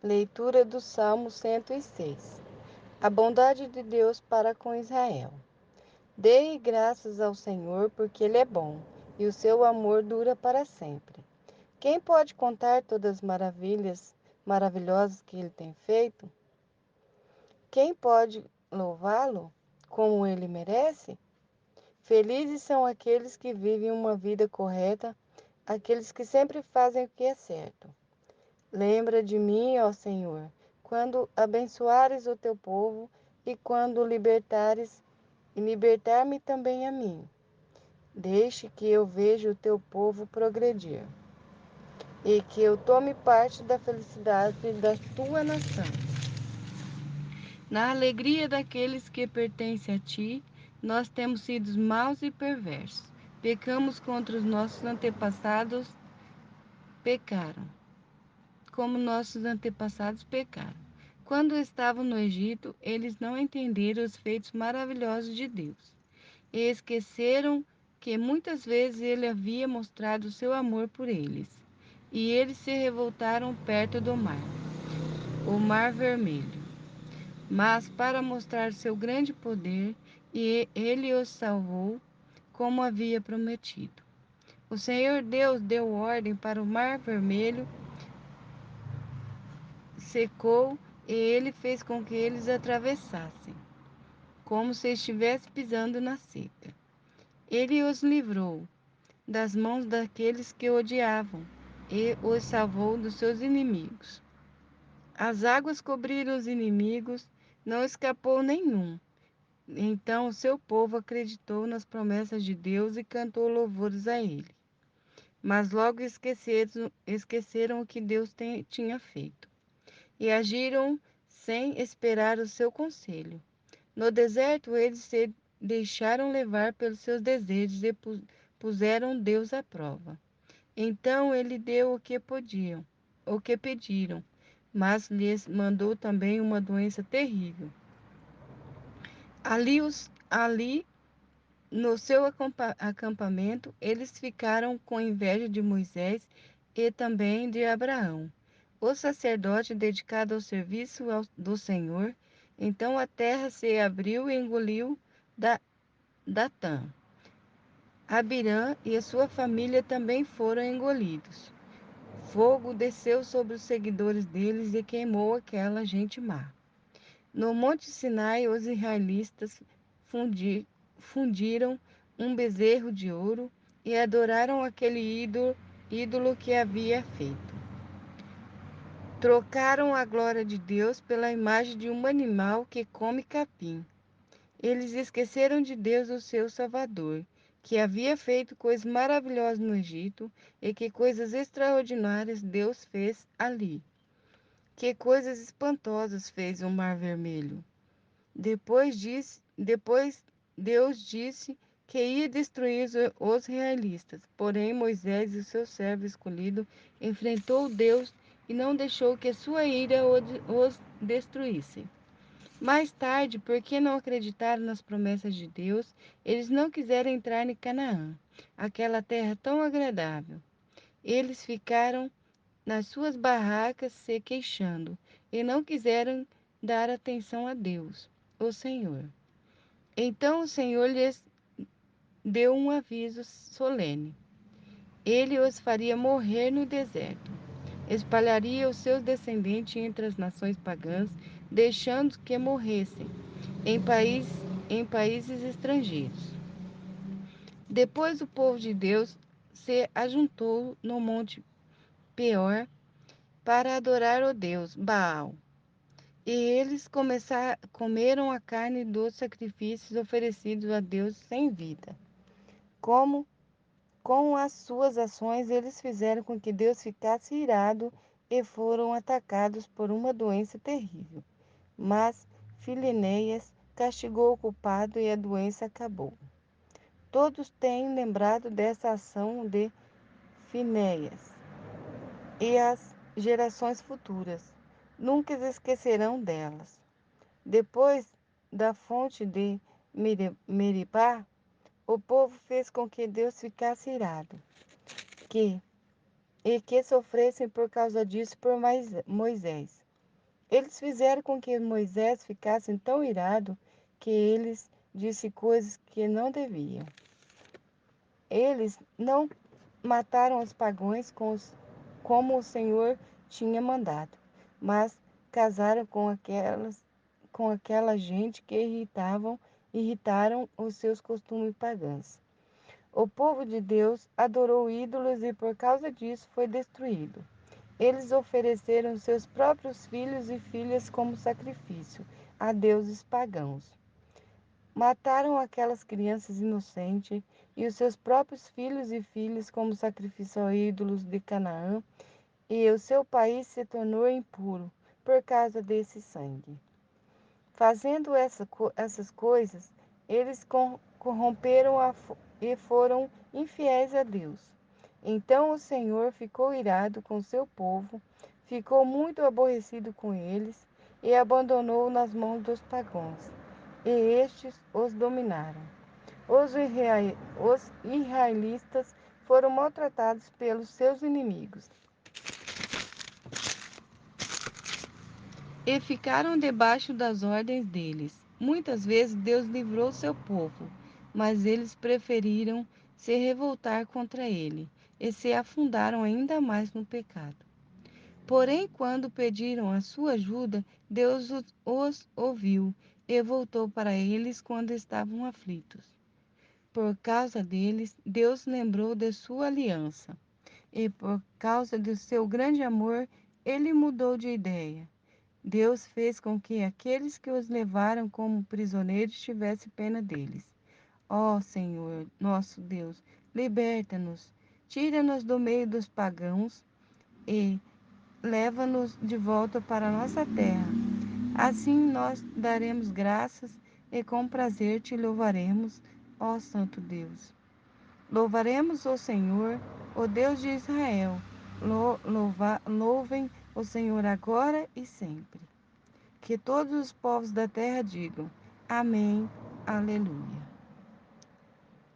Leitura do Salmo 106. A bondade de Deus para com Israel. Dê graças ao Senhor, porque Ele é bom, e o seu amor dura para sempre. Quem pode contar todas as maravilhas maravilhosas que Ele tem feito? Quem pode louvá-lo como Ele merece? Felizes são aqueles que vivem uma vida correta, aqueles que sempre fazem o que é certo. Lembra de mim, ó Senhor, quando abençoares o teu povo e quando libertares e libertar-me também a mim. Deixe que eu veja o teu povo progredir e que eu tome parte da felicidade da tua nação. Na alegria daqueles que pertencem a ti, nós temos sido maus e perversos. Pecamos contra os nossos antepassados, pecaram. Como nossos antepassados pecaram. Quando estavam no Egito, eles não entenderam os feitos maravilhosos de Deus e esqueceram que muitas vezes ele havia mostrado seu amor por eles. E eles se revoltaram perto do mar, o Mar Vermelho. Mas para mostrar seu grande poder, ele os salvou como havia prometido. O Senhor Deus deu ordem para o Mar Vermelho secou e ele fez com que eles atravessassem, como se estivesse pisando na seca. Ele os livrou das mãos daqueles que o odiavam e os salvou dos seus inimigos. As águas cobriram os inimigos, não escapou nenhum. Então o seu povo acreditou nas promessas de Deus e cantou louvores a ele. Mas logo esqueceram o que Deus tinha feito e agiram sem esperar o seu conselho. No deserto, eles se deixaram levar pelos seus desejos e puseram Deus à prova. Então ele deu o que pediram, mas lhes mandou também uma doença terrível. Ali no seu acampamento, eles ficaram com inveja de Moisés e também de Abraão, o sacerdote dedicado ao serviço do Senhor. Então a terra se abriu e engoliu Datã. Abirã e a sua família também foram engolidos. Fogo desceu sobre os seguidores deles e queimou aquela gente má. No Monte Sinai, os israelitas fundiram um bezerro de ouro e adoraram aquele ídolo que havia feito. Trocaram a glória de Deus pela imagem de um animal que come capim. Eles esqueceram de Deus, o seu Salvador, que havia feito coisas maravilhosas no Egito e que coisas extraordinárias Deus fez ali. Que coisas espantosas fez o Mar Vermelho. Depois Deus disse que ia destruir os realistas. Porém, Moisés e o seu servo escolhido enfrentou Deus e não deixou que sua ira os destruísse. Mais tarde, porque não acreditaram nas promessas de Deus, eles não quiseram entrar em Canaã, aquela terra tão agradável. Eles ficaram nas suas barracas se queixando e não quiseram dar atenção a Deus, o Senhor. Então o Senhor lhes deu um aviso solene. Ele os faria morrer no deserto. Espalharia os seus descendentes entre as nações pagãs, deixando que morressem em países estrangeiros. Depois o povo de Deus se ajuntou no monte Peor para adorar o Deus Baal. E eles comeram a carne dos sacrifícios oferecidos a Deus sem vida. Como com as suas ações eles fizeram com que Deus ficasse irado e foram atacados por uma doença terrível. Mas Filineias castigou o culpado e a doença acabou. Todos têm lembrado dessa ação de Finéias e as gerações futuras nunca esquecerão delas. Depois da fonte de Meribá, o povo fez com que Deus ficasse irado, que sofressem por causa disso por Moisés. Eles fizeram com que Moisés ficasse tão irado que eles disse coisas que não deviam. Eles não mataram os pagãos como o Senhor tinha mandado, mas casaram com aquela gente que irritaram os seus costumes pagãos. O povo de Deus adorou ídolos e por causa disso foi destruído. Eles ofereceram seus próprios filhos e filhas como sacrifício a deuses pagãos. Mataram aquelas crianças inocentes e os seus próprios filhos e filhas como sacrifício a ídolos de Canaã, e o seu país se tornou impuro por causa desse sangue. Fazendo essas coisas, eles corromperam e foram infiéis a Deus. Então o Senhor ficou irado com seu povo, ficou muito aborrecido com eles e abandonou nas mãos dos pagãos, e estes os dominaram. Os israelitas foram maltratados pelos seus inimigos e ficaram debaixo das ordens deles. Muitas vezes Deus livrou seu povo, mas eles preferiram se revoltar contra ele e se afundaram ainda mais no pecado. Porém, quando pediram a sua ajuda, Deus os ouviu e voltou para eles quando estavam aflitos. Por causa deles, Deus lembrou de sua aliança, e por causa de seu grande amor, ele mudou de ideia. Deus fez com que aqueles que os levaram como prisioneiros tivessem pena deles. Ó Senhor, nosso Deus, liberta-nos, tira-nos do meio dos pagãos e leva-nos de volta para nossa terra. Assim nós daremos graças e com prazer te louvaremos, ó Santo Deus. Louvaremos o Senhor, o Deus de Israel. Louvem o Senhor agora e sempre. Que todos os povos da terra digam: Amém, Aleluia.